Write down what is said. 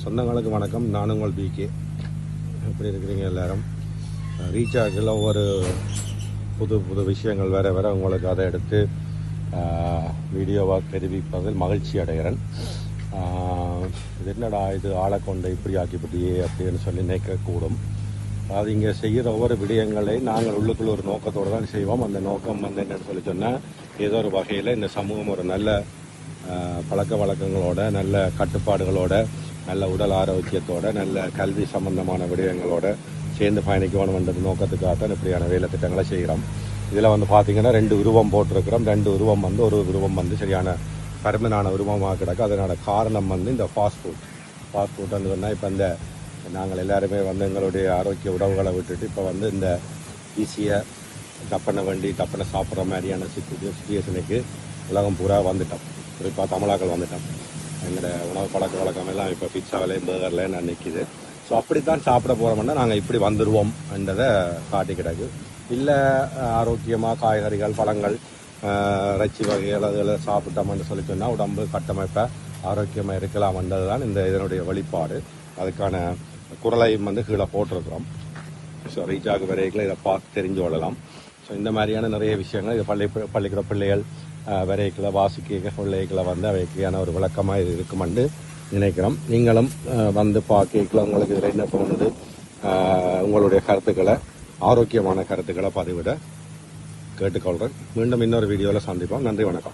சொந்தங்களுக்கு வணக்கம். நான் உங்கள் பிகே. எப்படி இருக்கிறீங்க எல்லாரும்? ரீசார்ஜில் ஒவ்வொரு புது புது விஷயங்கள் வேறு வேறு உங்களுக்கு அதை எடுத்து வீடியோவாக தெரிவிப்பதில் மகிழ்ச்சி அடைகிறேன். இது என்னடா இது ஆளை கொண்டு இப்படி ஆக்கிப்பட்டியே அப்படின்னு சொல்லி நினைக்கக்கூடும். அது இங்கே செய்கிற ஒவ்வொரு விடயங்களை நாங்கள் உள்ளுக்குள்ள ஒரு நோக்கத்தோடு தான் செய்வோம். அந்த நோக்கம் வந்து என்னென்னு சொல்லி சொன்னால், ஏதோ ஒரு வகையில் இந்த சமூகம் ஒரு நல்ல பழக்க வழக்கங்களோட, நல்ல கட்டுப்பாடுகளோட, நல்ல உடல் ஆரோக்கியத்தோட, நல்ல கல்வி சம்பந்தமான விடயங்களோட சேர்ந்து பயணிக்கணும்ன்றது நோக்கத்துக்காகத்தான் இப்படியான வேலை திட்டங்களை செய்கிறோம். இதில் வந்து பார்த்திங்கன்னா 2 உருவம் போட்டிருக்கிறோம். 2 உருவம் வந்து ஒரு உருவம் வந்து சரியான பருமனான உருவமாக கிடக்கு. அதனோட காரணம் வந்து இந்த ஃபாஸ்ட் ஃபுட்னு சொன்னால், இப்போ இந்த நாங்கள் எல்லாருமே வந்து எங்களுடைய ஆரோக்கிய உணவுகளை விட்டுட்டு இப்போ வந்து இந்த ஈஸியாக டப்பனை சாப்பிட்ற மாதிரியான சுச்சுவேஷனுக்கு உலகம் பூரா வந்துட்டோம். குறிப்பாக தமிழாக்கள் வந்துட்டோம். எங்களோட உணவு பழக்க வழக்கம் எல்லாம் இப்போ பிட்சாவிலையும் பர்கர்லையும் நான் நிற்கிது. ஸோ அப்படித்தான் சாப்பிட போகிறோம்னா நாங்கள் இப்படி வந்துடுவோம் என்றதை காட்டி கிடக்கு. இல்லை ஆரோக்கியமாக காய்கறிகள், பழங்கள், இறைச்சி வகைகள் அதில் சாப்பிட்டோம்னு சொல்லி சொன்னால் உடம்பு கட்டமைப்பை ஆரோக்கியமாக இருக்கலாம்ன்றது தான் இதனுடைய வெளிப்பாடு. அதுக்கான குரலையும் வந்து கீழே போட்டிருக்கிறோம். ஸோ ரீசார்ஜ் வரைகளை இதை பார்த்து தெரிஞ்சு கொள்ளலாம். ஸோ இந்த மாதிரியான நிறைய விஷயங்கள் இது பள்ளிக்கூட பிள்ளைகள் வரைகளை வாசிக்க பிள்ளைகளை வந்து அவைக்கான ஒரு விளக்கமாக இது இருக்குமென்று நினைக்கிறோம். நீங்களும் வந்து பார்க்கல உங்களுக்கு இதில் என்ன தோணுது, உங்களுடைய கருத்துக்களை, ஆரோக்கியமான கருத்துக்களை பதிவிட கேட்டுக்கொள்கிறேன். மீண்டும் இன்னொரு வீடியோவில் சந்திப்போம். நன்றி, வணக்கம்.